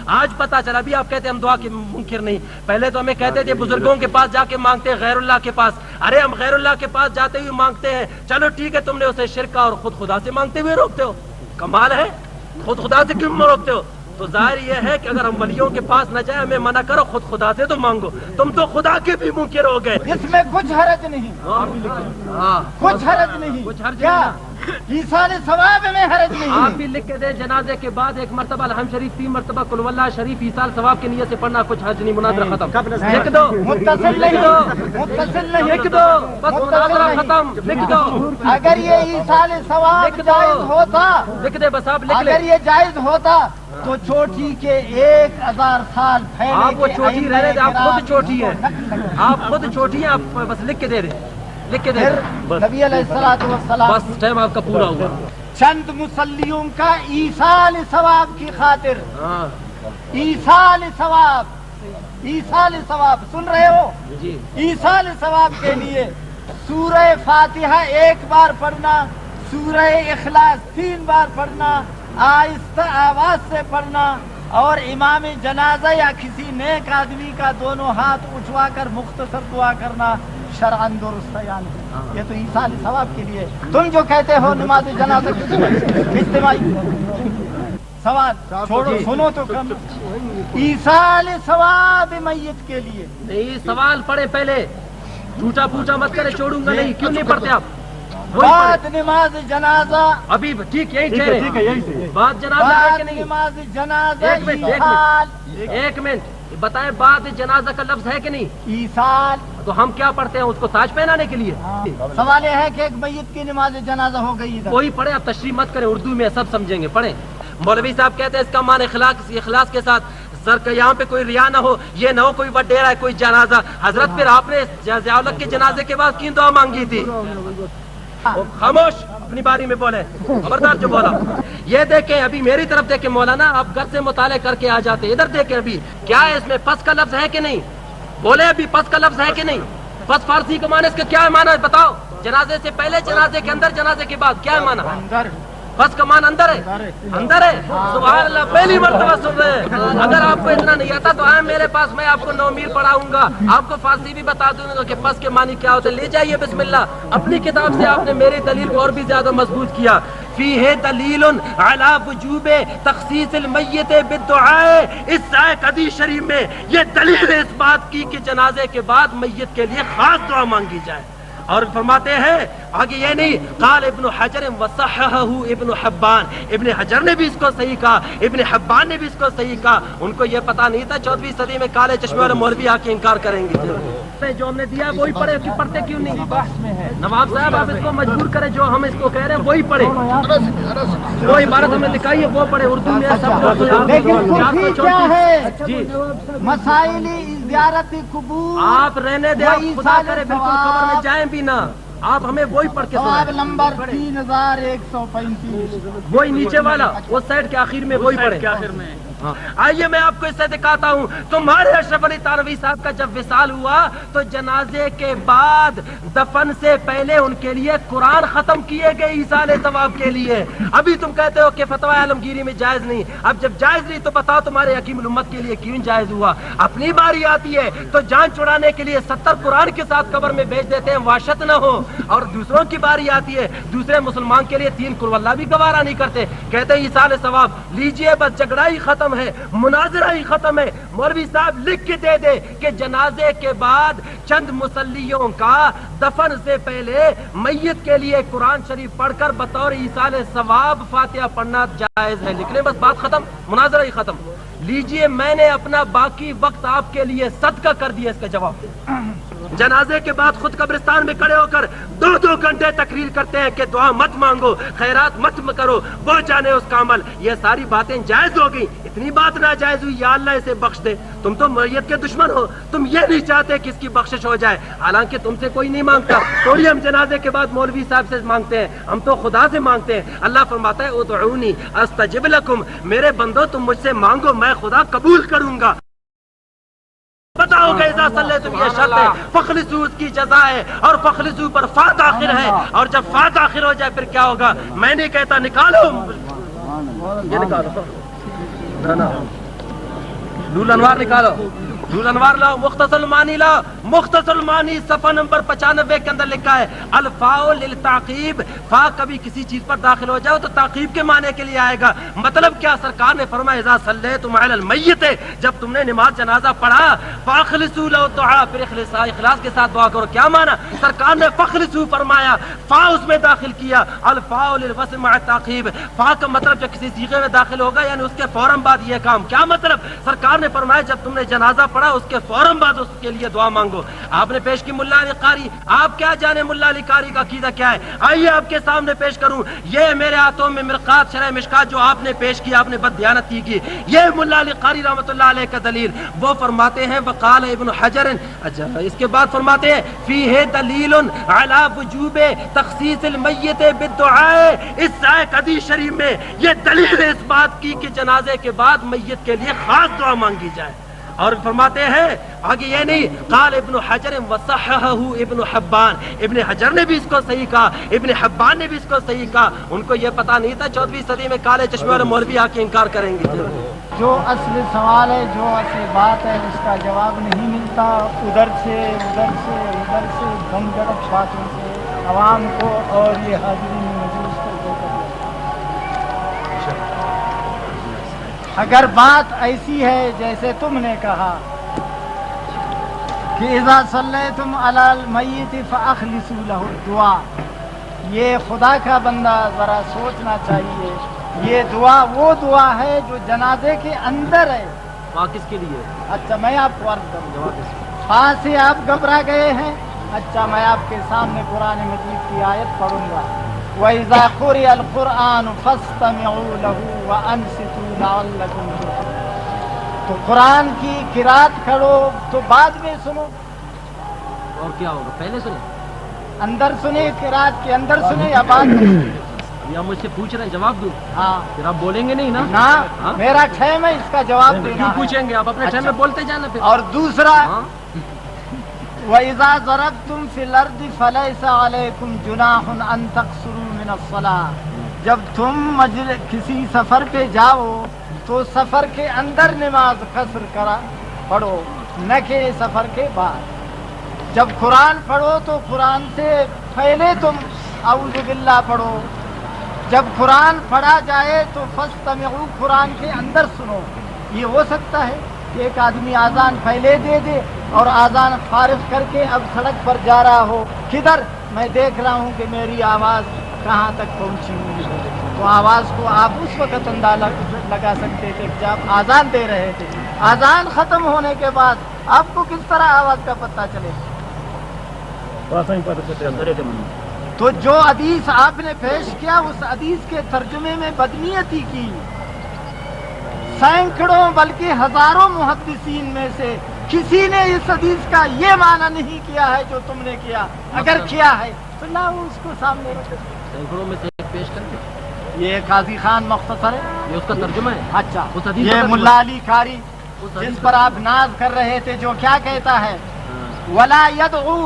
آج پتا چلا بھی آپ کہتے ہیں ہم دعا کے منکر نہیں. پہلے تو ہمیں کہتے تھے بزرگوں کے پاس جا کے مانگتے ہیں غیر اللہ کے پاس. ارے ہم غیر اللہ کے پاس جاتے ہوئے مانگتے ہیں, چلو ٹھیک ہے تم نے اسے شرک اور خود خدا سے مانگتے ہوئے روکتے ہو, کمال ہے. خود خدا سے کیوں روکتے ہو؟ تو ظاہر یہ ہے کہ اگر ہم ولیوں کے پاس نہ جائیں, ہمیں منع کرو, خود خدا سے تو مانگو. تم تو خدا کے بھی منکر ہو گئے. اس میں کچھ حرج نہیں, کچھ حرج نہیں. کیا ایصال ثواب میں حرج نہیں؟ آپ بھی لکھ کے دیں جنازے کے بعد 1 مرتبہ الحمد شریف, 3 مرتبہ قل واللہ شریف ایصال ثواب کی نیت سے پڑھنا, کچھ حرج نہیں. مناظرہ ختم. لکھ دو متصل نہیں, متصل نہیں, لکھ دو بس, مناظرہ ختم. لکھ دو. اگر یہ ایصال ثواب جائز ہوتا, لکھ دے بس, آپ لکھ لیں. اگر یہ جائز ہوتا تو چوٹی کے 1000 سال پھیلے. آپ وہ چوٹی رہنے دیں, آپ خود چوٹی ہیں, آپ خود چوٹی ہیں. آپ بس لکھ کے دے دیں, لکھ کے دے دیں. نبی علیہ الصلوۃ والسلام بس ٹائم آپ کا پورا ہوا. چند مصلیوں کا ایصال ثواب کی خاطر, ایصال ثواب, ایصال ثواب, سن رہے ہو؟ جی. ایصال ثواب کے لیے سورہ فاتحہ 1 بار پڑھنا, سورہ اخلاص 3 بار پڑھنا, آہستہ آواز سے پڑھنا, اور امام جنازہ یا کسی نیک آدمی کا دونوں ہاتھ اٹھوا کر مختصر دعا کرنا شرعاً درست ہے یا نہیں؟ یہ تو ایصال ثواب کے لیے. تم جو کہتے ہو نماز جنازہ اجتماعی, سوال چھوڑو, سنو تو کم. ایصال ثواب میت کے لیے نہیں, سوال پڑھے پہلے, جھوٹا پوچھا مت کرے, چھوڑوں گا نہیں. کیوں نہیں پڑھتے آپ؟ بعد نماز جنازہ, ابھی ٹھیک یہی کہہ رہے ہیں, بعد جنازہ ہے کہ نہیں؟ نماز جنازہ ایک منٹ بتائیں, بعد جنازہ کا لفظ ہے کہ نہیں؟ ایصال. تو ہم کیا پڑھتے ہیں اس کو تاج پہنانے کے لیے؟ سوال یہ ہے کہ ایک میت کی نماز جنازہ ہو گئی, وہی پڑھے. آپ تشریح مت کریں, اردو میں سب سمجھیں گے, پڑھیں. مولوی صاحب کہتے ہیں اس کا معنی اخلاص کے ساتھ, سر کا یہاں پہ کوئی ریا نہ ہو, یہ نہ ہو کوئی وڈیرا ہے, کوئی جنازہ. حضرت پھر آپ نے ضیاء کے جنازے کے بعد کیوں دعا مانگی تھی؟ خاموش, اپنی باری میں بولے, خبردار جو بولا. یہ دیکھیں, ابھی میری طرف دیکھیں مولانا, آپ گھر سے مطالعہ کر کے آ جاتے. ادھر دیکھیں ابھی کیا ہے اس میں, پس کا لفظ ہے کہ نہیں؟ بولے ابھی پس کا لفظ ہے کہ نہیں؟ پس فارسی کا معنی اس کا کیا ہے معنی ہے بتاؤ؟ جنازے سے پہلے, جنازے کے اندر, جنازے کے بعد, کیا ہے معنی؟ پس کا معنی اندر ہے, اندر ہے. سبحان اللہ, پہلی مرتبہ سن رہے ہیں. اگر آپ کو اتنا نہیں آتا تو آئے میرے پاس, میں آپ کو 9 میر پڑھاؤں گا, آپ کو فارسی بھی بتا دوں گا کہ پس کے معنی کیا ہوتے. لے جائیے بسم اللہ, اپنی کتاب سے آپ نے میری دلیل کو اور بھی زیادہ مضبوط کیا. فیہ دلیل علی وجوب تخصیص المیت بالدعاء. اس آیت حدیث شریف میں یہ دلیل اس بات کی کہ جنازے کے بعد میت کے لیے خاص دعا مانگی جائے. اور فرماتے ہیں آگے, یہ نہیں, قال ابن حجر وصححہ ابن حبان, ابن حجر نے بھی اس کو صحیح کہا, ابن حبان نے بھی اس کو صحیح کہا. ان کو یہ پتا نہیں تھا 14ویں صدی میں کالے چشمے والے مولوی آ کے انکار کریں گے. جو ہم نے دیا وہی پڑھے, پڑھتے کیوں نہیں؟ نواب صاحب آپ اس کو مجبور کریں, جو ہم اس کو کہہ رہے ہیں وہی پڑھے. وہ عبارت ہمیں دکھائی ہے وہ پڑھے, اردو میں کیا ہے جی مسائل زیارت قبور. آپ رہنے دیں, خدا کرے بالکل قبر میں جائیں بھی نہ, آپ ہمیں وہی پڑھ کے سوال نمبر 3135, وہی نیچے والا, اس سائڈ کے آخر میں وہی پڑھے. آئیے میں آپ کو اس سے دکھاتا ہوں. تمہارے اشرف علی تھانوی صاحب کا جب وصال ہوا تو جنازے کے بعد دفن سے پہلے ان کے لیے قرآن ختم کیے گئے ایصال ثواب کے لیے. ابھی تم کہتے ہو کہ فتوی عالمگیری میں جائز نہیں. اب جب جائز نہیں تو بتاؤ تمہارے حکیم الامت کے لیے کیوں جائز ہوا؟ اپنی باری آتی ہے تو جان چھڑانے کے لیے 70 قرآن کے ساتھ قبر میں بیچ دیتے ہیں, وحشت نہ ہو. اور دوسروں کی باری آتی ہے, دوسرے مسلمان کے لیے 3 قل واللہ بھی گوارا نہیں کرتے, کہتے ہیں ایصال ثواب. لیجئے بس, جھگڑا ہی ختم ہے, مناظرہ ہی ختم ہے. مولوی صاحب لکھ کے دے دے کہ جنازے کے بعد چند مصلیوں کا دفن سے پہلے میت کے لیے قرآن شریف پڑھ کر بطور ایصال ثواب فاتحہ پڑھنا جائز ہے. لکھ لیں بس, بات ختم, مناظرہ ہی ختم. لیجئے, میں نے اپنا باقی وقت آپ کے لیے صدقہ کر دیا اس کا جواب. جنازے کے بعد خود قبرستان میں کھڑے ہو کر 2 گھنٹے تقریر کرتے ہیں کہ دعا مت مانگو, خیرات مت کرو, وہ جانے اس کا عمل. یہ ساری باتیں جائز ہو گئی, اتنی بات ناجائز ہوئی, یا اللہ اسے بخش دے. تم تو میت کے دشمن ہو, تم یہ نہیں چاہتے کہ اس کی بخشش ہو جائے, حالانکہ تم سے کوئی نہیں مانگتا. تھوڑی ہم جنازے کے بعد مولوی صاحب سے مانگتے ہیں, ہم تو خدا سے مانگتے ہیں. اللہ فرماتا ہے ادعونی استجب لکم, میرے بندو تم مجھ سے مانگو, میں خدا قبول کروں گا. پتا ہوگا اذا صلیتم, یہ شرط ہے, فخلصوا اس کی جزا ہے, اور فخلصوا پر فا داخل ہے, اور جب فا داخل ہو جائے پھر کیا ہوگا؟ میں نہیں کہتا نکالو, یہ نکالو. نور انوار نکالو، نور انوار لاؤ، مختصر المانی لاؤ، مختصر المانی صفحہ نمبر 95 کے اندر لکھا ہے الفاء للتعقیب، فا کبھی کسی چیز پر داخل ہو جائے تو تعقیب کے معنی کے لیے آئے گا۔ مطلب کیا؟ سرکار نے فرمایا اذا صلیتم علی المیت، جب تم نے نماز جنازہ پڑھا فاخلصوا له الدعاء، پھر اخلاص کے ساتھ دعا کرو۔ کیا معنی؟ سرکار نے فخلصوا فرمایا، فا اس میں داخل کیا، الفاء للوصل مع التعقیب، فا کا مطلب جب کسی صیغے میں داخل ہوگا یعنی اس کے فوراً بعد یہ کام۔ کیا مطلب؟ سرکار نے فرمایا جب تم نے جنازہ پڑھا اس کے فوراً بعد اس کے لیے دعا مانگو۔ آپ نے پیش کی ملا علی قاری، آپ کیا جانے ملا علی قاری کا عقیدہ کیا ہے؟ آئیے آپ کے سامنے پیش کروں، یہ میرے ہاتھوں میں مرقات شرح مشکات جو آپ نے پیش کی، آپ نے بددیانتی کی، یہ ملا علی قاری رحمۃ اللہ علیہ کا دلیل۔ وہ فرماتے ہیں وقال ابن حجر، اچھا اس کے بعد فرماتے ہیں فیہ دلیل علی وجوب تخصیص المیت بالدعاء، اس آیت حدیث شریف میں یہ دلیل اس بات کی کہ جنازے کے بعد میت کے لیے خاص دعا مانگی جائے۔ اور فرماتے ہیں آگے یہ نہیں، قال ابن حجر وصححہ ابن حبان، ابن حجر نے بھی اس کو صحیح کہا، ابن حبان نے بھی اس کو صحیح کہا۔ ان کو یہ پتہ نہیں تھا 14ویں صدی میں کالے چشمے والے مولوی آ کے انکار کریں گے۔ جو اصل سوال ہے، جو اصل بات ہے، اس کا جواب نہیں ملتا، ادھر سے دم گرم باتوں سے عوام کو اور یہ حاضرین مجلس کو دے کر اگر بات ایسی ہے جیسے تم نے کہا کہ اذا صلیتم علی المیت فاخلصوا له الدعاء، یہ خدا کا بندہ ذرا سوچنا چاہیے، یہ دعا وہ دعا ہے جو جنازے کے اندر ہے۔ کس کے لیے؟ اچھا میں آپ کو عرض کروں، وہاں سے آپ گھبرا گئے ہیں، اچھا میں آپ کے سامنے قرآن مجید کی آیت پڑھوں گا وَإِذَا قُرِئَ الْقُرْآنُ فَاسْتَمِعُوا لَهُ وَأَنصِتُوا لَعَلَّكُمْ تُرْحَمُونَ، تو قرآن کی قرات کرو تو بعد میں سنو۔ اور کیا ہوگا؟ پہلے سنیں، اندر سنے، قرات کے اندر سنے یا بعد میں سنے؟ یا مجھ سے پوچھ رہے ہیں جواب دوں؟ ہاں پھر آپ بولیں گے نہیں نا؟ نا میرا ٹائم ہے اس کا جواب دینا۔ کیوں پوچھیں گے؟ آپ اپنے ٹائم میں بولتے جانا پھر۔ اور دوسرا وَإِذَا ضَرَبْتُمْ فِي الْأَرْضِ فَلَيْسَ عَلَيْكُمْ جُنَاحٌ أَن تَقْصُرُوا مِنَ الصَّلَاةِ، جب تم کسی سفر پہ جاؤ تو سفر کے اندر نماز قصر پڑھو، نہ کہ سفر کے بعد۔ جب قرآن پڑھو تو قرآن سے پہلے تم اعوذ باللہ پڑھو، جب قرآن پڑھا جائے تو فاستمعوا، قرآن کے اندر سنو۔ یہ ہو سکتا ہے کہ ایک آدمی آذان پہلے دے دے اور آذان فارغ کر کے اب سڑک پر جا رہا ہو، کدھر میں دیکھ رہا ہوں کہ میری آواز کہاں تک پہنچی ہوئی ہے، تو آواز کو آپ اس وقت اندازہ لگا سکتے تھے جب آذان دے رہے تھے۔ آذان ختم ہونے کے بعد آپ کو کس طرح آواز کا پتہ چلے؟ تو جو حدیث آپ نے پیش کیا اس حدیث کے ترجمے میں بدنیتی کی، سینکڑوں بلکہ ہزاروں محدثین میں سے کسی نے اس حدیث کا یہ معنی نہیں کیا ہے جو تم نے کیا، اگر کیا ہے تو لاؤ اس کو سامنے رکھو۔ سینکڑوں میں سے ایک پیش کر دیں، یہ قاضی خان مختصر ہے، یہ اس کا ترجمہ ہے۔ اچھا اس حدیث یہ کا ملا علی قاری جس پر آپ ناز کر رہے تھے، جو کیا کہتا ہے ولا یدعو،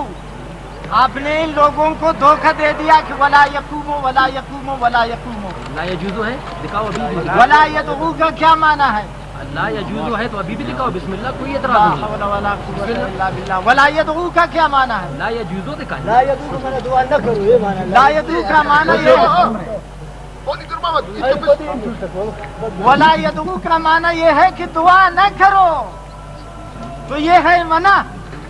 آپ نے ان لوگوں کو دھوکہ دے دیا کہ ولا یقومو ولا یقومو ولا یقومو، لا یجوزو ہے، دکھاؤ ابھی بھی۔ ولا یدعو کا کیا معنی ہے؟ لا یجوزو ہے تو ابھی بھی دکھاؤ، بسم اللہ، کوئی اعتراض نہیں۔ ولا ولا قوت الا باللہ۔ ولا یدعو کا کیا معنی ہے؟ لا یجوزو دکھائیں۔ لا یدعو کا معنی دعا نہ کرو، یہ معنی لا یدعو کا معنی یہ ہے، ولا یدعو کا معنی یہ ہے کہ دعا نہ کرو، تو یہ ہے منع۔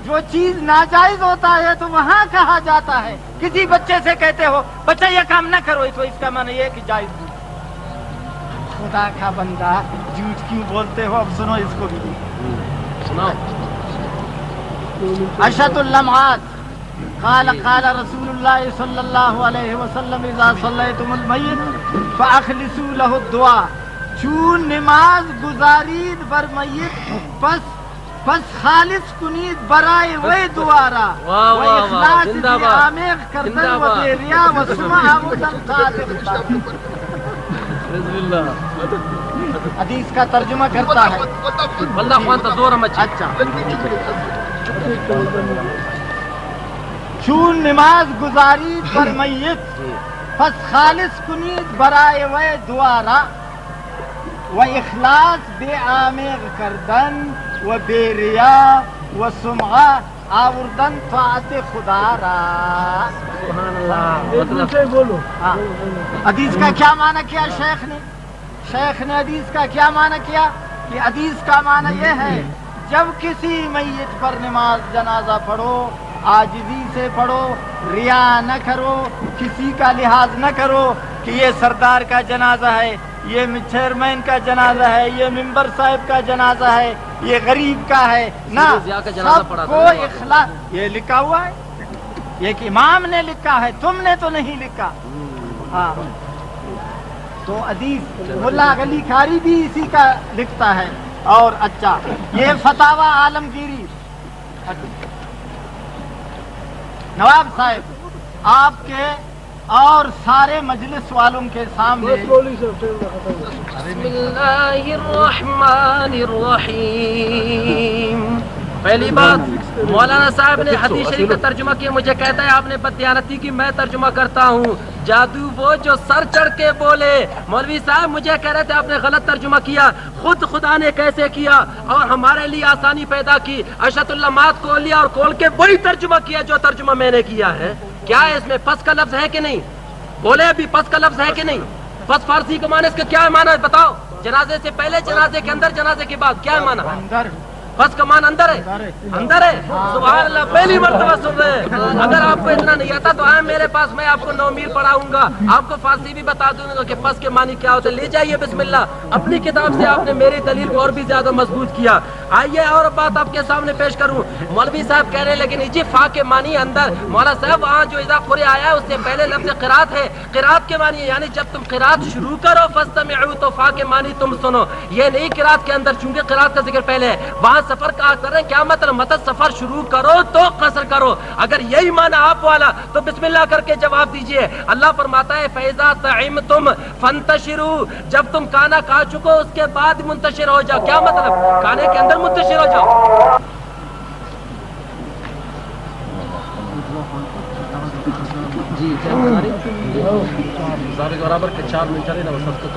جو چیز ناجائز ہوتا ہے تو وہاں کہا جاتا ہے، کسی بچے سے کہتے ہو بچہ یہ کام نہ کرو، تو اس کا معنی یہ ہے کہ جائز نہیں۔ خدا کا بندہ جھوٹ کیوں بولتے ہو؟ اب سنو اس کو بھی سناؤ۔ اشد اللمعات قال قال رسول اللہ صلی اللہ علیہ وسلم اذا صلیتم المیت فاخلصوا له الدعاء، چون نماز گزارید بر میت پس خالص کنید برائے وی دعارا و اخلاص دی آمیغ کردن و دی ریا و سمع آمودن قادر۔ حدیث کا ترجمہ کرتا ہے واللہ خوانتا زورا مچی۔ اچھا، چون نماز گزارید بر میت پس خالص کنید برائے وی دعارا، و اخلاص بے آمیغ کردن و بے ریا و سمعہ آوردن طاعت خدا را. سبحان اللہ. بولو. ہاں. حدیث کا کیا معنی کیا شیخ نے؟ شیخ نے حدیث کا کیا معنی کیا کہ حدیث کا معنی یہ ہے جب کسی میت پر نماز جنازہ پڑھو عاجزی سے پڑھو، ریا نہ کرو، کسی کا لحاظ نہ کرو کہ یہ سردار کا جنازہ ہے، یہ چیئرمین کا جنازہ ہے، یہ ممبر صاحب کا جنازہ ہے، یہ غریب کا ہے نہ. سب کو اخلاص. یہ لکھا ہوا ہے، ایک امام نے لکھا ہے، تم نے تو نہیں لکھا. ہاں تو حدیث ملا علی کھاری بھی اسی کا لکھتا ہے. اور اچھا یہ فتاوی عالمگیری نواب صاحب آپ کے اور سارے مجلس والوں کے سامنے. بسم اللہ الرحمن الرحیم. پہلی بات مولانا صاحب نے حدیث شریف کا ترجمہ کیا، مجھے کہتا ہے آپ نے بددیانتی کی، میں ترجمہ کرتا ہوں. جادو وہ جو سر چڑھ کے بولے. مولوی صاحب مجھے کہہ رہے تھے آپ نے غلط ترجمہ کیا. خود خدا نے کیسے کیا اور ہمارے لیے آسانی پیدا کی، اشہد اللمات کھول لیا اور کھول کے وہی ترجمہ کیا جو ترجمہ میں نے کیا ہے. کیا ہے اس میں پس کا لفظ ہے کہ نہیں؟ بولے ابھی پس کا لفظ ہے کہ نہیں؟ پس فارسی کا معنی اس کا کیا معنی ہے بتاؤ؟ جنازے سے پہلے، جنازے کے اندر، جنازے کے بعد، کیا معنی؟ اندر. پس کا مان اندر ہے، اندر ہے. سبحان اللہ، پہلی مرتبہ سن رہے ہیں. اگر آپ کو اتنا نہیں آتا تو آئے میرے پاس، میں آپ کو 9 میر پڑھاؤں گا، آپ کو فارسی بھی بتا دوں گا کہ پس کے معنی کیا ہوتے. لے جائیے بسم اللہ. اپنی کتاب سے آپ نے میری دلیل کو اور بھی زیادہ مضبوط کیا. آئیے اور بات آپ کے سامنے پیش کروں. مولوی صاحب کہہ رہے لیکن جی فا کے معنی اندر. مولا صاحب وہاں جو اذا قرئ آیا ہے اس سے پہلے لفظ قرات ہے. قرات کے معنی یعنی جب تم قرات شروع کرو فاستمعوا تو فا کے معنی تم سنو. یہ نہیں قرات کے اندر، چونکہ قرات کا ذکر پہلے ہے. وہاں سفر کا کر رہے ہیں، کیا مطلب؟ مطلب سفر شروع کرو تو قصر کرو. اگر یہی معنی آپ والا تو بسم اللہ کر کے جواب دیجئے. اللہ فرماتا ہے فَإِذَا طَعِمْتُمْ فَانْتَشِرُوا، جب تم کھانا کھا چکو اس کے بعد منتشر ہو جاؤ. کیا مطلب؟ کھانے کے اندر منتشر ہو جاؤ. جی برابر کے 4 منٹ چلے نا وہ سب کو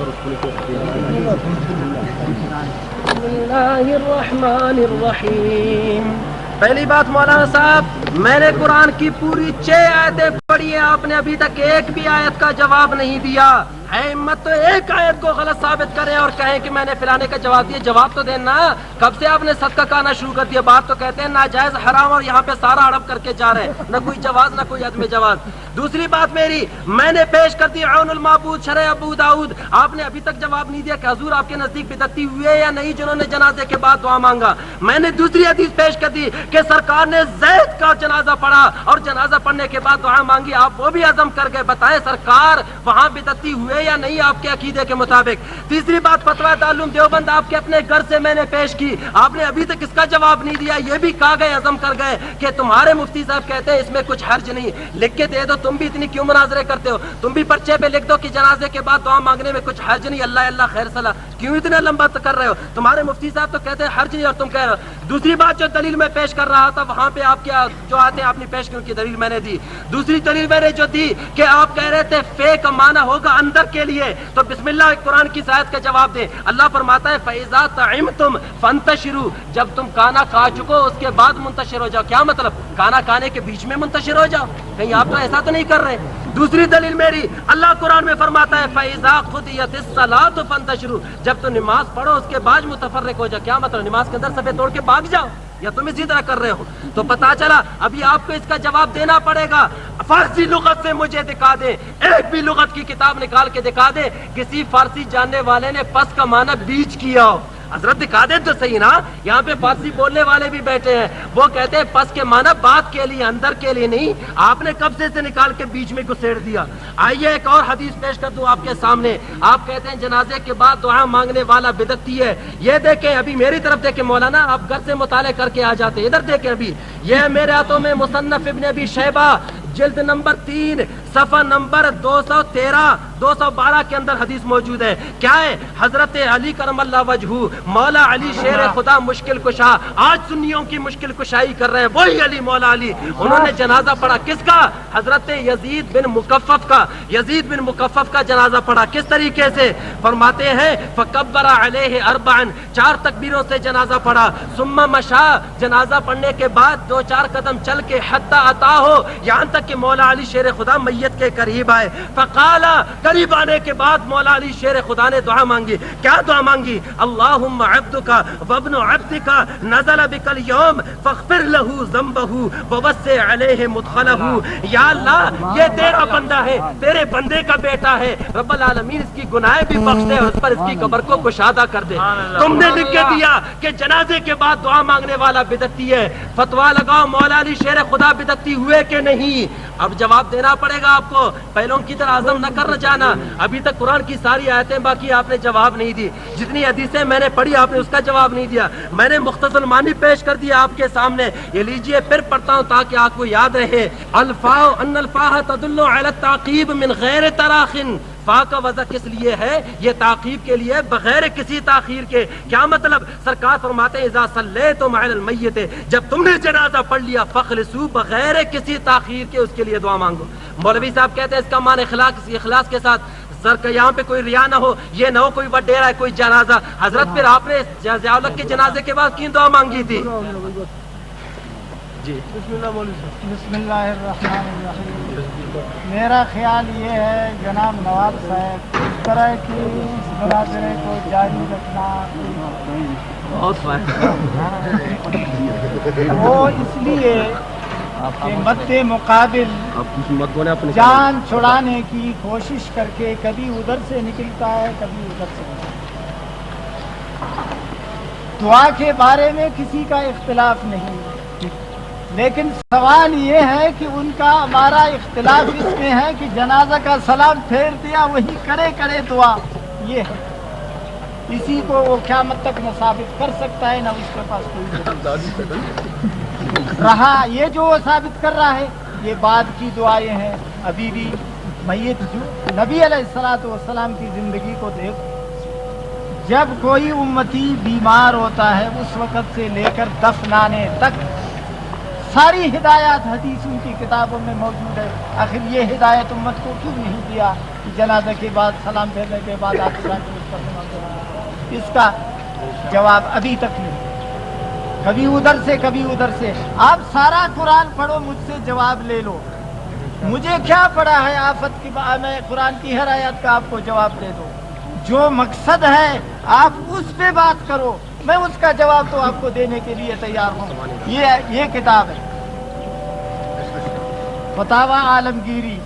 بسم اللہ الرحمن الرحیم. پہلی بات مولانا صاحب، میں نے قرآن کی پوری 6 آیتیں پڑھی ہیں، آپ نے ابھی تک ایک بھی آیت کا جواب نہیں دیا. ہے ہمت تو ایک آیت کو غلط ثابت کریں اور کہیں کہ میں نے فلانے کا جواب دیا. جواب تو دینا. کب سے آپ نے صدقہ کھانا شروع کر دیا؟ بات تو کہتے ہیں ناجائز حرام اور یہاں پہ سارا ہڑپ کر کے جا رہے ہیں، نہ کوئی جواز نہ کوئی عدم جواز. دوسری بات میری، میں نے پیش کر دی عون المعبود شرح ابو داؤد، آپ نے ابھی تک جواب نہیں دیا کہ حضور آپ کے نزدیک بدعتی ہوئے یا نہیں جنہوں نے جنازے کے بعد دعا مانگا. میں نے دوسری حدیث پیش کر دی کہ سرکار نے زید کا جنازہ پڑھا اور جنازہ پڑھنے کے بعد دعا مانگی. آپ وہ بھی عزم کر گئے. بتائیں سرکار وہاں بدعتی ہوئے یا نہیں آپ کے عقیدے کے مطابق. تیسری بات فتویٰ دارالعلوم دیوبند آپ کے اپنے گھر سے میں نے پیش کی، آپ نے ابھی تک اس کا جواب نہیں دیا. یہ بھی کہا گئے، عزم کر گئے کہ تمہارے مفتی صاحب کہتے ہیں اس میں کچھ حرج نہیں. لکھ کے دے دو. تم بھی اتنی کیوں مناظرے کرتے ہو؟ تم بھی پرچے پہ لکھ دو کہ جنازے کے بعد دعا مانگنے میں کچھ حرج نہیں. اللہ اللہ خیر صلاح. کیوں اتنا لمبا کر رہے ہو؟ تمہارے مفتی صاحب تو کہتے ہیں حرج نہیں اور تم کہہ رہے ہو. دوسری بات جو دلیل میں پیش کر رہا تھا وہاں پہ آپ کیا جو آتے ہیں آپ نے پیش کی، ان کی دلیل میں نے دی. دوسری دلیل میں نے جو دی کہ آپ کہہ رہے تھے فے کا معنی ہوگا اندر کے لیے، تو بسم اللہ قرآن کی آیت کا جواب دیں. اللہ فرماتا ہے فَإِذَا طَعِمْتُمْ فَانْتَشِرُوا، جب تم کھانا کھا چکو اس کے بعد منتشر ہو جاؤ. کیا مطلب؟ کھانا کھانے کے بیچ میں منتشر ہو جاؤ؟ کہیں آپ تو ایسا تو نہیں کر رہے. دوسری دلیل میری، اللہ قرآن میں فرماتا ہے فَإِذَا قُضِيَتِ الصَّلَاةُ فَانْتَشِرُوا، جب تم نماز پڑھو اس کے بعد متفرق ہو جاؤ. کیا مطلب؟ نماز کے اندر صفے توڑ کے بھاگ جاؤ یا تم اسی طرح کر رہے ہو؟ تو پتا چلا ابھی آپ کو اس کا جواب دینا پڑے گا. فارسی لغت سے مجھے دکھا دیں، ایک بھی لغت کی کتاب نکال کے دکھا دیں کسی فارسی جاننے والے نے پس کا معنی بیچ کیا ہو. حضرت دکھا دیں تو صحیح نا. یہاں پہ فارسی بولنے والے بھی بیٹھے ہیں، وہ کہتے ہیں پس کے معنی بات کے لیے، اندر کے لیے نہیں. آپ نے قبضے سے نکال کے بیچ میں گھسیڑ دیا. آئیے ایک اور حدیث پیش کر دوں آپ کے سامنے. آپ کہتے ہیں جنازے کے بعد دعا مانگنے والا بدعتی ہے. یہ دیکھیں، ابھی میری طرف دیکھیں مولانا، آپ گھر سے مطالعہ کر کے آ جاتے. ادھر دیکھیں، ابھی یہ میرے ہاتھوں میں مصنف ابن ابی شیبہ جلد نمبر 3 صفحہ نمبر 212 کے اندر حدیث موجود ہے. کیا ہے؟ حضرت علی کرم اللہ وجہہ، مولا علی شیر خدا مشکل کشا، آج سنیوں کی مشکل کشائی کر رہے ہیں وہی علی، مولا علی. انہوں نے جنازہ پڑھا کس کا؟ حضرت یزید بن مکفف کا. یزید بن مکفف کا جنازہ پڑھا کس طریقے سے؟ فرماتے ہیں فکبر علیہ اربعا، 4 تکبیروں سے جنازہ پڑھا. ثم مشا، جنازہ پڑھنے کے بعد 2-4 قدم چل کے حتی عطا ہو، یہاں تک کہ مولا علی شیر خدا میت کے قریب آئے. فقالا، قریب آنے کے بعد مولا علی شیر خدا نے دعا مانگی. کیا دعا مانگی؟ اللہم عبدک وابن عبدک نزل بک اليوم فاغفر له ذنبه ووسع علیہ مدخلہ. یا اللہ یہ تیرا بندہ ہے، تیرے بندے کا بیٹا ہے، رب العالمین اس کی گناہیں بھی بخش دے اور اس پر اس کی قبر کو کشادہ کر دے. تم نے لکھ کے دیا کہ جنازے کے بعد دعا مانگنے والا بدعتی ہے. فتوا لگاؤ مولا علی شیر خدا بدعتی ہوئے کہ نہیں؟ اب جواب دینا پڑے گا آپ کو. پہلوں کی طرح عزم نہ کر جانا. ابھی تک قرآن کی ساری آیتیں باقی آپ نے جواب نہیں دی. جتنی حدیثیں میں نے پڑھی آپ نے اس کا جواب نہیں دیا. میں نے مختصر معنی پیش کر دیا آپ کے سامنے. یہ لیجئے پھر پڑھتا ہوں تاکہ آپ کو یاد رہے. الفاء ان الفاء تدل علی التعقیب من غیر تراخ. فا کا وضع کس لیے ہے؟ یہ تعقیب کے لیے، بغیر کسی تاخیر کے. کیا مطلب؟ سرکار فرماتے ہیں اذا صلیتم علی المیت، جب تم نے جنازہ پڑھ لیا فخلصوا، بغیر کسی تاخیر کے اس کے لیے دعا مانگو. مولوی صاحب کہتے ہیں اس کا معنی اخلاص کے ساتھ، سر کہ یہاں پہ کوئی ریا نہ ہو، یہ نہ ہو کوئی وڈیرا ہے کوئی جنازہ. حضرت پھر آپ نے ضیاء الحق کے جنازے کے بعد کیوں دعا مانگی تھی؟ جی بسم اللہ الرحمن الرحیم. میرا خیال یہ ہے جناب نواب صاحب اس طرح کی اس مناظرے کو جاری رکھنا بہت فائدہ وہ اس لیے کہ مد مقابل جان چھڑانے کی کوشش کر کے کبھی ادھر سے نکلتا ہے کبھی ادھر سے نکلتا ہے. دعا کے بارے میں کسی کا اختلاف نہیں، لیکن سوال یہ ہے کہ ان کا ہمارا اختلاف اس میں ہے کہ جنازہ کا سلام پھیر دیا وہی کرے دعا. یہ ہے اسی کو وہ قیامت تک نہ ثابت کر سکتا ہے نہ اس کے پاس کوئی رہا. یہ جو وہ ثابت کر رہا ہے یہ بعد کی دعائیں ہیں. ابھی بھی میت جو نبی علیہ الصلوۃ والسلام کی زندگی کو دیکھ، جب کوئی امتی بیمار ہوتا ہے اس وقت سے لے کر دفنانے تک ساری ہدایات حدیث ان کی کتابوں میں موجود ہے. آخر یہ ہدایت امت کو کیوں نہیں دیا کہ جنازہ کے بعد سلام پھیرنے کے بعد آپ اس کا جواب ابھی تک نہیں. کبھی ادھر سے کبھی ادھر سے. آپ سارا قرآن پڑھو مجھ سے جواب لے لو. مجھے کیا پڑا ہے آفت کی میں قرآن کی ہر آیت کا آپ کو جواب دے دو. جو مقصد ہے آپ اس پہ بات کرو، میں اس کا جواب تو آپ کو دینے کے لیے تیار ہوں. یہ کتاب ہے فتاوی عالمگیری،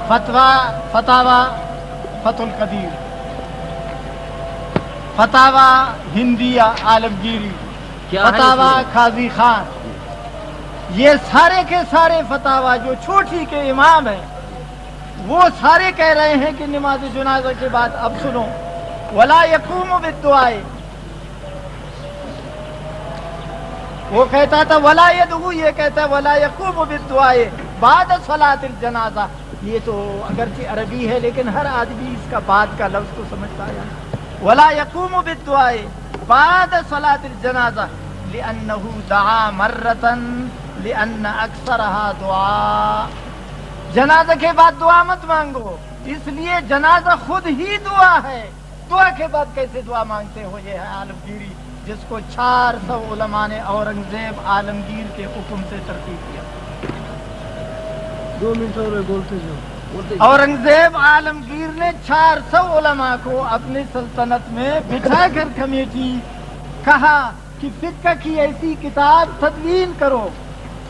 فتاوی فتح القدیر، فتاوی ہندیہ عالمگیری، فتاوی قاضی خان. یہ سارے کے سارے فتاوی جو چھوٹی کے امام ہیں وہ سارے کہہ رہے ہیں کہ نماز جنازہ کے بعد اب سنو ولا یقوم بالدعاء. وہ کہتا تھا ولا یدعو، یہ کہتا ہے ولا یقوم بالدعاء بعد صلاۃ الجنازہ. یہ تو اگرچہ عربی ہے لیکن ہر آدمی اس کا بعد کا لفظ کو سمجھتا ہے. ولا یقوم بالدعاء بعد صلاۃ الجنازہ لأنه دعا مرة لأن اکثرها دعاء. جنازہ کے بعد دعا مت مانگو، اس لیے جنازہ خود ہی دعا ہے. دعا کے بعد کیسے دعا مانگتے ہو؟ یہ ہے عالمگیری جس کو 400 علماء نے اورنگزیب عالمگیر کے حکم سے ترتیب کیا. 2 منٹ اور بولتے جو اورنگزیب عالمگیر نے 400 علماء کو اپنی سلطنت میں بٹھا کر کمیٹی کہا کہ فقہ کی ایسی کتاب تدوین کرو،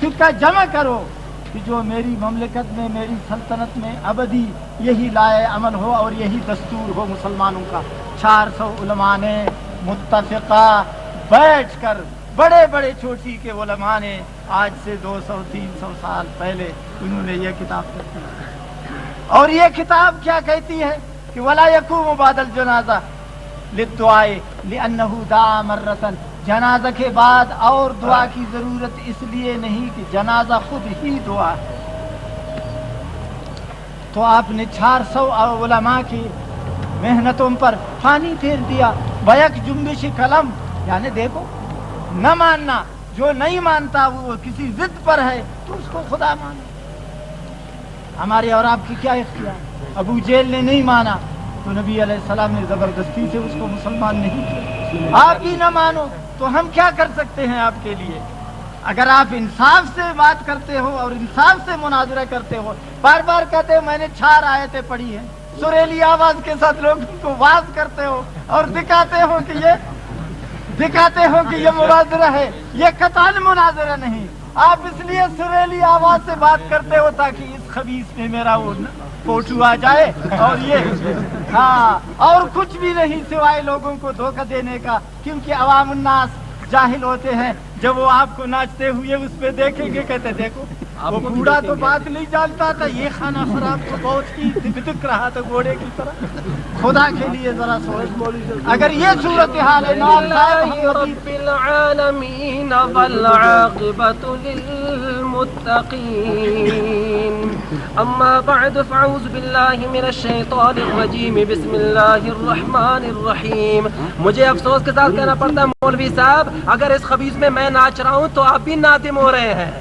فقہ جمع کرو کہ جو میری مملکت میں میری سلطنت میں ابدی یہی لائے عمل ہو اور یہی دستور ہو مسلمانوں کا. 400 علماء نے متفقہ بیٹھ کر بڑے بڑے چوٹی کے علماء نے آج سے 200-300 سال پہلے انہوں نے یہ کتاب لکھی. اور یہ کتاب کیا کہتی ہے کہ ولا یقوم بعد الجنازہ للدعاء لأنه دعا مرة. جنازہ کے بعد اور دعا کی ضرورت اس لیے نہیں کہ جنازہ خود ہی دعا ہے. تو آپ نے 400 علماء کی محنتوں پر پانی پھیر دیا. بیک جنبش قلم، یعنی دیکھو نہ ماننا، جو نہیں مانتا وہ کسی ضد پر ہے تو اس کو خدا مانے. ہمارے اور آپ کی کیا اختیار؟ ابو جہل نے نہیں مانا تو نبی علیہ السلام نے زبردستی سے اس کو مسلمان نہیں کیا. آپ ہی نہ مانو تو ہم کیا کر سکتے ہیں آپ کے لیے؟ اگر آپ انصاف سے بات کرتے ہو اور انصاف سے مناظرہ کرتے ہو، بار بار کہتے ہو میں نے 4 آیتیں پڑھی ہیں، سریلی آواز کے ساتھ لوگوں کو واز کرتے ہو اور دکھاتے ہو کہ یہ مناظرہ ہے، یہ قطعاً مناظرہ نہیں. آپ اس لیے سریلی آواز سے بات کرتے ہو تاکہ اس خبیث میں میرا وہ فوٹو آ جائے، اور یہ اور کچھ بھی نہیں سوائے لوگوں کو دھوکہ دینے کا. کیونکہ عوام الناس جاہل ہوتے ہیں، جب وہ آپ کو ناچتے ہوئے اس پہ دیکھیں گے کہتے دیکھو وہ بوڑھا تو بات نہیں جانتا تھا، یہ کھانا خراب تو بہت ہی دک رہا تھا گھوڑے کی طرح. خدا کے لیے ذرا سوچ، اگر یہ صورتحال ہے رب العالمین والعاقبۃ للمتقین. اما بعد فاعوذ باللہ من الشیطان الرجیم، بسم اللہ الرحمن الرحیم. مجھے افسوس کے ساتھ کہنا پڑتا ہے مولوی صاحب، اگر اس خبیث میں میں ناچ رہا ہوں تو آپ بھی نادم ہو رہے ہیں.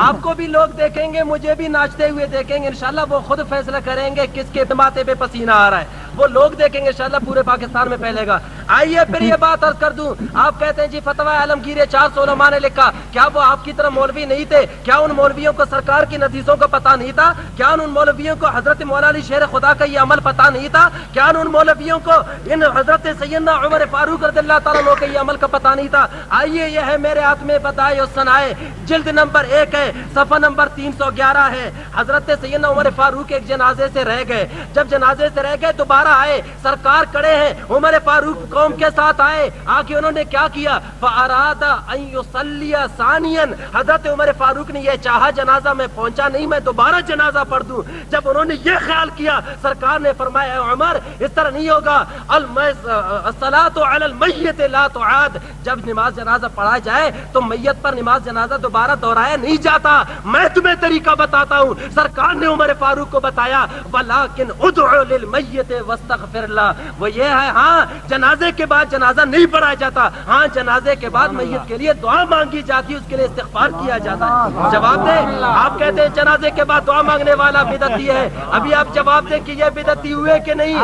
آپ کو بھی لوگ دیکھیں گے، مجھے بھی ناچتے ہوئے دیکھیں گے. انشاءاللہ وہ خود فیصلہ کریں گے کس کے ماتھے پہ پسینہ آ رہا ہے، وہ لوگ دیکھیں گے. انشاءاللہ پورے پاکستان میں پھیلے گا. آئیے پھر یہ بات عرض کر دوں. آپ کہتے ہیں جی فتویٰ عالمگیر 400 علماء نے لکھا. کیا وہ آپ کی طرح مولوی نہیں تھے؟ کیا ان مولویوں کو سرکار کی نتیجوں کا پتہ نہیں تھا؟ کیا ان مولویوں کو حضرت مولا علی شیر خدا کا یہ عمل پتہ نہیں تھا؟ کیا ان مولویوں کو ان حضرت سیدنا عمر فاروق رضی اللہ تعالیٰ عنہ کے یہ عمل کا پتہ نہیں تھا؟ آئیے یہ ہے میرے ہاتھ میں بدائع الصنائع، جلد نمبر 1 ہے، صفحہ نمبر 311 ہے. حضرت سیدنا عمر فاروق ایک جنازے سے رہ گئے. جب جنازے سے رہ گئے دوبارہ آئے، سرکار کھڑے ہیں. عمر فاروق قوم کے ساتھ آئے، آ کے انہوں نے کیا کیا؟ فَأَرَادَ أَن يُصَلِّيَ ثَانِيًا. حضرت عمر فاروق نے یہ چاہا جنازہ میں پہنچا نہیں، میں دوبارہ جنازہ پڑھ دوں. جب انہوں نے یہ خیال کیا، سرکار نے فرمایا اے عمر اس طرح نہیں ہوگا، الصلاۃ علی المیت لا تعاد. جب نماز جنازہ پڑھا جائے تو میت پر نماز جنازہ دوبارہ دہرایا نہیں جاتا. میں تمہیں طریقہ بتاتا ہوں. سرکار نے عمر فاروق کو بتایا ولیکن ادعو للمیت واستغفر لہ. وہ یہ ہے ہاں جنازے کے بعد جنازہ نہیں پڑھایا جاتا، ہاں جنازے کے بعد میت کے لیے دعا مانگی جاتی ہے، اس کے لیے استغفار کیا جاتا ہے. جواب دیں. آپ کہتے ہیں جنازے کے بعد دعا مانگنے والا بدعتی ہے. ابھی آپ جواب دیں کہ یہ بدعتی ہوئے کہ نہیں.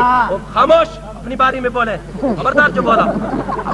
خاموش، اپنی باری میں بولے، خبردار جو بولا.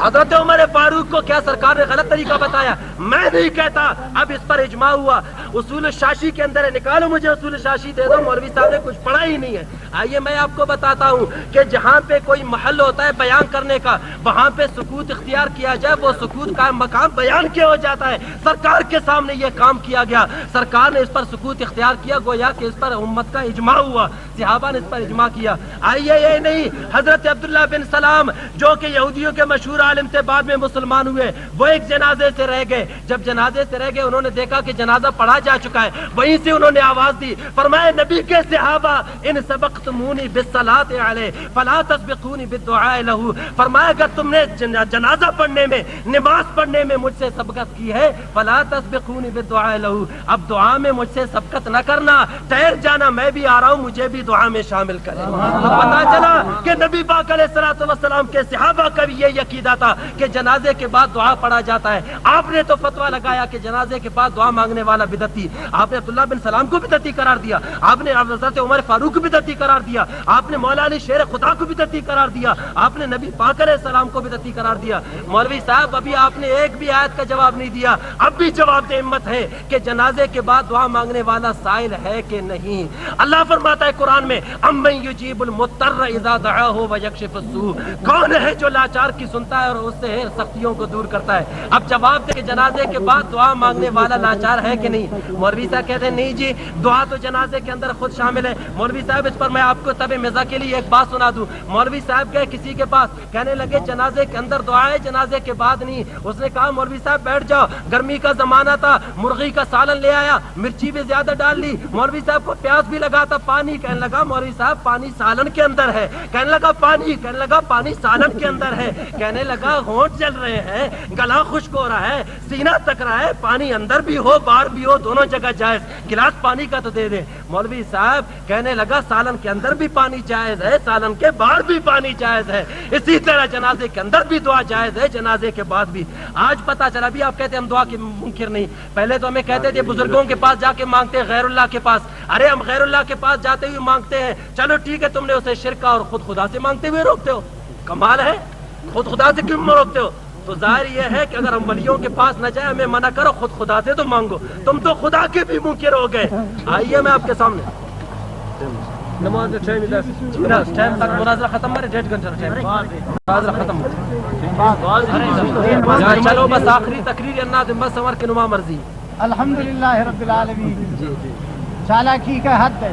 حضرت عمر فاروق کو کیا سرکار نے غلط طریقہ بتایا؟ میں نہیں کہتا. اب اس پر اجماع ہوا. اصول شاشی کے اندر ہے، نکالو مجھے اصول شاشی دے دو. مولوی صاحب نے کچھ پڑھا ہی نہیں ہے. آئیے میں آپ کو بتاتا ہوں کہ جہاں پہ کوئی محل ہوتا ہے بیان کرنے کا، وہاں پہ سکوت اختیار کیا جائے، وہ سکوت کا مقام بیان کیا ہو جاتا ہے. سرکار کے سامنے یہ کام کیا گیا، سرکار نے اس پر سکوت اختیار کیا، گویا کہ اس پر امت کا اجماع ہوا، صحابہ نے اس پر اجماع کیا. آئیے یہ نہیں، حضرت عبداللہ بن سلام جو کہ یہودیوں کے مشہور عالم تھے، بعد میں مسلمان ہوئے، وہ ایک جنازے سے رہ گئے. جب جنازے سے رہ گئے انہوں نے دیکھا کہ جنازہ پڑھا جا چکا ہے، وہیں سے انہوں نے آواز دی، فرمایا نبی کے صحابہ ان سبقتمونی بالصلاۃ علیہ فلا تسبقونی بالدعاء لہ. فرمایا اگر تم نے جنازہ پڑھنے میں، نماز پڑھنے میں مجھ سے سبقت کی ہے، فلا تسبقونی بالدعاء لہ، اب دعا میں مجھ سے سبقت نہ کرنا، ٹھہر جانا، میں بھی آ رہا ہوں، مجھے بھی دعا میں شامل کریں. تو پتہ چلا کہ نبی پاک علیہ الصلوۃ والسلام کے صحابہ کا بھی یہ عقیدہ تھا کہ جنازے کے بعد دعا پڑھا جاتا ہے. آپ نے تو فتویٰ لگایا کہ جنازے کے بعد دعا مانگنے والا بدعتی. آپ نے عبداللہ بن سلام کو بدعتی قرار دیا، آپ نے حضرت عمر فاروق کو بدعتی قرار دیا، آپ نے مولا علی شیر خدا کو بدعتی قرار دیا، آپ نے نبی پاک علیہ السلام کو بدعتی قرار دیا. مولوی صاحب ابھی آپ نے ایک بھی آیت کا جواب نہیں دیا. اب بھی جواب دے ہمت ہے کہ جنازے کے بعد دعا مانگنے والا سائل ہے کہ نہیں. اللہ فرماتا ہے قرآن میں امن یجیب المضطر اذا دعاہ ویکشف السوء. کون ہے جو لاچار کی سنتا ہے اور اس سے سختیوں کو دور کرتا ہے. اب جواب دے کہ جنازے کے بعد دعا مانگنے والا لاچار ہے کہ نہیں. مولوی صاحب کہتے ہیں نہیں جی، دعا تو جنازے کے اندر خود شامل ہے. مولوی صاحب اس پر میں آپ کو تب مزاح کے لیے ایک بات سنا دوں. مولوی صاحب گئے کسی کے پاس، کہنے لگے جنازے کے اندر دعا ہے، جنازے کے بعد نہیں. اس نے کہا مولوی صاحب بیٹھ جاؤ، گرمی کا زمانہ تھا، مرغی کا سالن لے آیا، مرچی بھی زیادہ ڈال لی، مولوی صاحب کو پیاس بھی لگا تھا، پانی. کہنے لگا مولوی صاحب پانی سالن کے اندر ہے. کہنے لگا پانی، کہنے لگا پانی سالن کے اندر ہے. کہنے لگا لگا, ہونٹ جل رہے ہیں, گلا خشک ہو رہا ہے, سینہ تک رہا ہے, پانی اندر بھی ہو باہر بھی ہو, دونوں جگہ جائز, گلاس پانی کا تو دے دیں. مولوی صاحب کہنے لگا سالن کے اندر بھی پانی جائز ہے, سالن کے باہر بھی پانی جائز ہے, اسی طرح جنازے کے اندر بھی دعا جائز ہے, جنازے کے بعد بھی. آج پتا چلا بھی آپ کہتے ہیں ہم دعا کے منکر نہیں, پہلے تو ہمیں کہتے تھے بزرگوں کے پاس جا کے مانگتے ہیں غیر اللہ کے پاس. ارے ہم غیر اللہ کے پاس جاتے ہوئے مانگتے ہیں, چلو ٹھیک ہے تم نے اسے شرک اور خود خدا سے مانگتے ہوئے روکتے ہو, کمال ہے, خود خدا سے کیوں روکتے ہو؟ تو ظاہر یہ ہے کہ اگر ہم ولیوں کے پاس نہ جائیں, ہمیں منع کرو, خود خدا سے تو مانگو. تم تو خدا کے بھی منکر ہو گئے. آئیے میں آپ کے سامنے نماز مناظرہ ختم ہے, 1.5 گھنٹہ مناظرہ ختم. چلو بس آخری تقریر الناظم بس عمر کے نما مرضی. الحمدللہ رب العالمین. چالاکی کا حد ہے,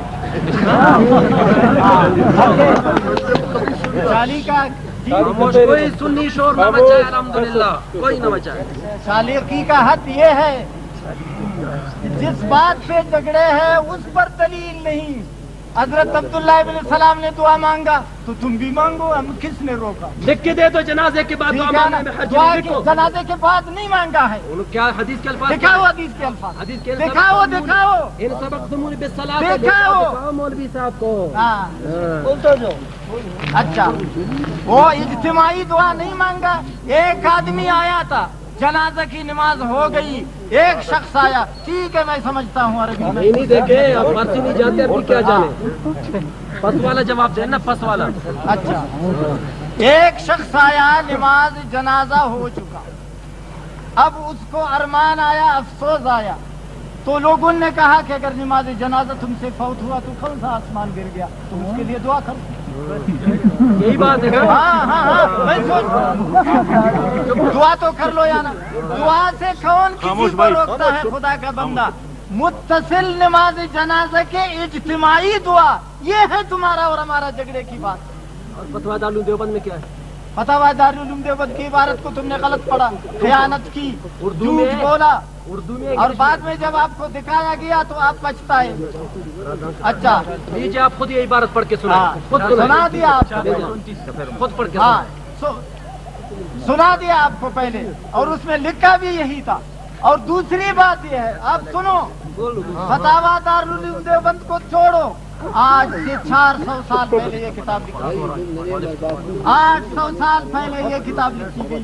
چالی کا کوئی سنی شور نہ مچائے, الحمدللہ کوئی نہ مچائے. چالاکی کا حد یہ ہے جس بات پہ جھگڑے ہیں اس پر دلیل نہیں. حضرت عبداللہ ابن السلام نے دعا مانگا تو تم بھی مانگو, ہم کس نے روکا؟ لکھ کے دے تو جنازے کے بعد دعا مانگنے میں حرج نہیں. لکھو جنازے کے بعد نہیں مانگا ہے. کیا حدیث کے الفاظ دکھاؤ, حدیث کے الفاظ حدیث کے دکھاؤ, دکھاؤ ان سبقتمونی بالصلاۃ دکھاؤ مولوی صاحب کو. اچھا, وہ اجتماعی دعا نہیں مانگا. ایک آدمی آیا تھا, جنازہ کی نماز ہو گئی, ایک شخص آیا, ٹھیک ہے میں سمجھتا ہوں عربی میں نہیں دیکھے آپ فارسی نہیں جانتے, ابھی کیا جانے, پس والا جواب دیں نا, پس والا. اچھا, ایک شخص آیا, نماز جنازہ ہو چکا, اب اس کو ارمان آیا, افسوس آیا, تو لوگوں نے کہا کہ اگر نماز جنازہ تم سے فوت ہوا تو کون سا آسمان گر گیا, تم اس کے لیے دعا کرو. یہی بات ہے. دعا تو کر لو یا نا. دعا سے کون کسی کو روکتا ہے؟ خدا کا بندہ. متصل نماز جنازہ کے اجتماعی دعا, یہ ہے تمہارا اور ہمارا جھگڑے کی بات. اور فتویٰ دارالعلوم دیوبند میں کیا ہے؟ فتویٰ دارالعلوم دیوبند کی عبارت کو تم نے غلط پڑھا, خیانت کی, اردو میں بولا, اردو میں, اور بعد میں جب آپ کو دکھایا گیا تو آپ پچھتائے. اچھا لیجیے آپ خود یہ عبارت پڑھ کے سنا, خود سنا دیا آپ کو, خود پڑھ کے سنا دیا آپ کو پہلے, اور اس میں لکھا بھی یہی تھا. اور دوسری بات یہ ہے, آپ سنو, فتاویٰ دارالعلوم دیوبند کو چھوڑو, آج سے 400 سال پہلے یہ کتاب لکھی گئی, 800 سال پہلے یہ کتاب لکھی گئی,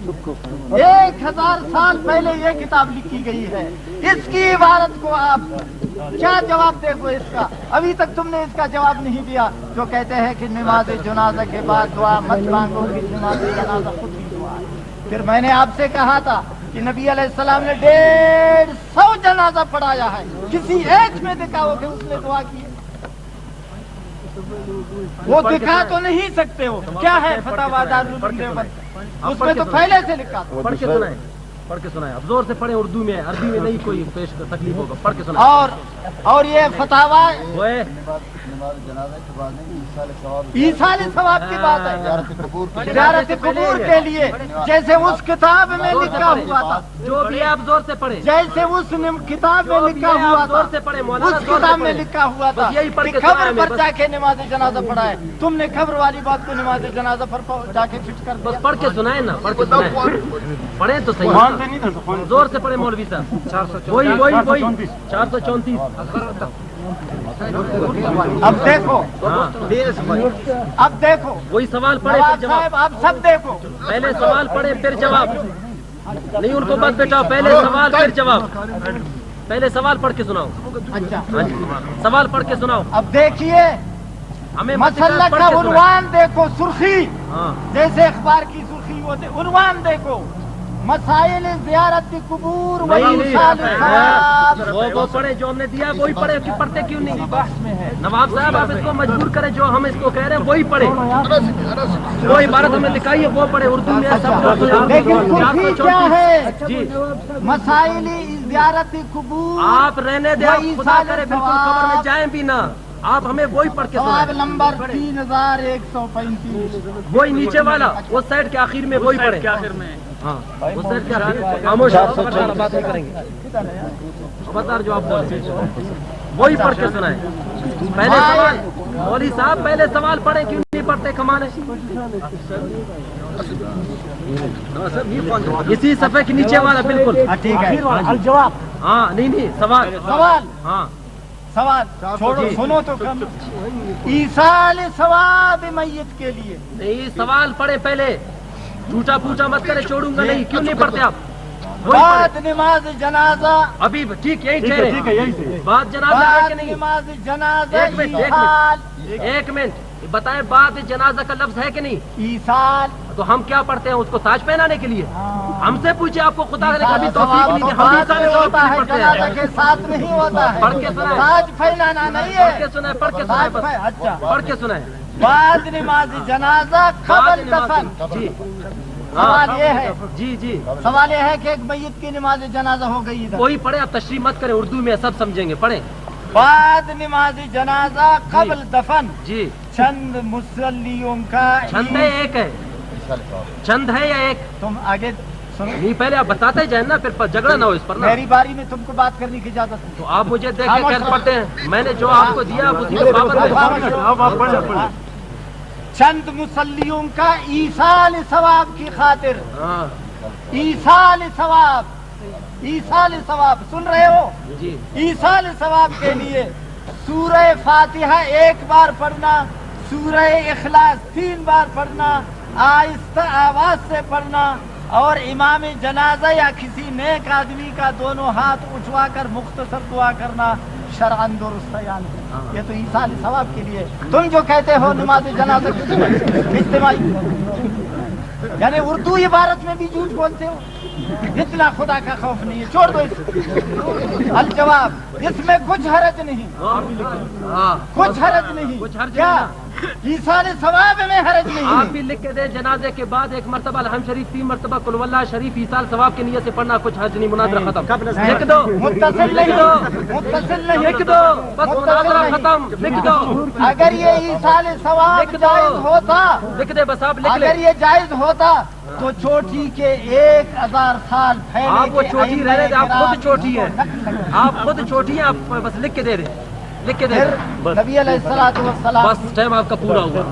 1000 سال پہلے یہ کتاب لکھی گئی ہے. اس کی عبارت کو آپ کیا جواب دے گو اس کا؟ ابھی تک تم نے اس کا جواب نہیں دیا. جو کہتے ہیں کہ نماز جنازہ کے بعد دعا مت مانگو, کہ نماز جنازہ خود ہی دعا ہے. پھر میں نے آپ سے کہا تھا کہ نبی علیہ السلام نے 150 جنازہ پڑھایا ہے, کسی ایک میں دکھاؤ کہ اس نے دعا کی ہے. وہ دکھا تو نہیں سکتے ہو. کیا ہے فتاویٰ دارالعلوم دیوبند, اس میں تو پہلے سے لکھا تھا. پڑھ کے سنائیں, پڑھ کے سنائیں, اب زور سے پڑھیں, اردو میں, عربی میں نہیں کوئی پیش تکلیف ہوگا, پڑھ کے سنائیں. اور یہ فتاویٰ ایصال ثواب کی بات ہے, زیارت قبور کے لیے, جیسے اس کتاب میں لکھا ہوا تھا. جو بھی آپ زور سے پڑھیں, جیسے اس کتاب میں لکھا ہوا تھا, اس کتاب میں لکھا ہوا تھا کہ قبر پر جا کے نماز جنازہ پڑھائے. تم نے قبر والی بات کو نماز جنازہ پر جا کے فٹ کر دیا. پڑھ کے سنائیں نا, پڑھ کے سنائیں, پڑھیں تو صحیح, زور سے پڑھیں مولوی صاحب. وہی 434. اب دیکھو, اب دیکھو, وہی سوال پڑھے پھر جواب. آپ سب دیکھو, پہلے سوال پڑھے پھر جواب, نہیں ان کو بس بیٹھاؤ, پہلے سوال پھر جواب. پہلے سوال پڑھ کے سناؤ. اچھا سوال پڑھ کے سناؤ. اب دیکھیے, ہمیں مسئلہ کا عنوان دیکھو, سرخی جیسے اخبار کی سرخی ہوتے, عنوان دیکھو, مسائل زیارت قبور وہ پڑھے جو ہم نے دیا وہی پڑھے, پڑھتے کیوں نہیں؟ نواب صاحب آپ اس کو مجبور کریں, جو ہم اس کو کہہ رہے ہیں وہی پڑھے, وہ عبارت ہمیں دکھائی ہے وہ پڑھے, اردو میں سب. لیکن سرخی کیا ہے؟ جی, مسائل زیارت قبور. آپ رہنے دیں, خدا کرے بالکل خبر میں جائیں بھی نہ, آپ ہمیں وہی پڑھ کے سنائیں. نمبر 3135, وہی نیچے والا, اس سائڈ کے آخر میں وہی پڑھے. ہاں, اس سائڈ کے خاموش, بات نہیں کریں گے, خبردار جو آپ بولیں وہی پڑھ کے سنائیں. پہلے سوال, مولوی صاحب پہلے سوال پڑھیں, کیوں نہیں نہیں پڑھتے کمانے؟ اسی صفحے کے نیچے والا بالکل ٹھیک ہے الجواب. ہاں نہیں سوال ہاں سوال چھوڑو سنو تو کم. ایصال ثواب میت کے لیے نہیں سوال پڑھے پہلے، جھوٹا پوچھا مت کرے، چھوڑوں گا نہیں. کیوں نہیں پڑھتے آپ؟ بعد نماز جنازہ، ابھی ٹھیک یہی ٹھہرے، بعد جنازہ ہے بعد کہ نہیں؟ نماز جنازہ ایک منٹ ایصال. ایک منٹ بتائیں، بعد جنازہ کا لفظ ہے کہ نہیں؟ ایصال تو ہم کیا پڑھتے ہیں اس کو تاج پہنانے کے لیے؟ ہاں. ہم سے پوچھے، آپ کو خدا نے کبھی ایصال توفیق ثواب نہیں تو دی، ہم بعد ایصال میں ثواب ہوتا ہے، پڑھتے جنازہ ہیں. کے ساتھ نہیں ہوتا ہے. پڑھ کے سنائیں، تاج پھیلانا نہیں پڑھ کے ہے. سنائیں، پڑھ کے سنائیں، بس اچھا پڑھ کے سنائیں. بعد نماز جنازہ قبل دفن. جی سوال یہ ہے، جی جی سوال یہ ہے کہ ایک میت کی نماز جنازہ ہو گئی ادھر، وہی پڑھے، آپ تشریح مت کریں، اردو میں سب سمجھیں گے، پڑھیں. بعد نماز جنازہ قبل دفن جی چند مصلیوں کا چند ہے ایک ہے، چند ہے یا ایک؟ تم آگے سنو، نہیں پہلے آپ بتاتے جائیں نا، پھر جھگڑا نہ ہو اس پر نا. میری باری میں تم کو بات کرنے کی اجازت نہیں. تو آپ مجھے دیکھ کے خیر پڑھتے ہیں، میں نے جو آپ کو دیا آپ اسی کے پابند ہیں. چند مصلیوں کا ایصال ثواب کی خاطر، ہاں ایصال ثواب، ایصال ثواب سن رہے ہو؟ جی ایصال ثواب کے لیے سورہ فاتحہ ایک بار پڑھنا، سورہ اخلاص 3 بار پڑھنا، آہستہ آواز سے پڑھنا، اور امام جنازہ یا کسی نیک آدمی کا دونوں ہاتھ اٹھوا کر مختصر دعا کرنا شرعاً درست ہے. یہ تو ایصال ثواب کے لیے. تم جو کہتے ہو نماز جنازہ اجتماعی، یعنی اردو عبارت میں بھی جھوٹ بولتے ہو. اتنا خدا کا خوف نہیں ہے، چھوڑ دو اس. الجواب، اس میں کچھ حرج نہیں، ہاں کچھ حرج نہیں. کچھ حرج کیا نہیں. ایصال ثواب میں حرج آپ نہیں؟ بھی لکھ کے دیں، جنازے کے بعد ایک مرتبہ الحمد شریف، 3 مرتبہ قل واللہ شریف ایصال ثواب کی نیت سے پڑھنا، کچھ حرج نہیں. مناظرہ ختم. لکھ دو، متصل لکھ نہیں، دو، متصل نہیں، لکھ دو، بس مناظرہ ختم. لکھ دو، اگر یہ ایصال ثواب لکھ دو. جائز ہوتا، لکھ دے، بس آپ لکھ اگر لیں. یہ جائز ہوتا تو چوٹی کے 1000 سال پھیلے آپ وہ کے چوٹی ائمہ رہنے دیں، آپ کرام خود چوٹی ہیں، نقل آپ خود چھوٹی ہیں، آپ بس لکھ کے دے دیں، لکھ کے دے پھر دیں. نبی علیہ الصلوۃ والسلام بس ٹائم آپ کا پورا ہوا.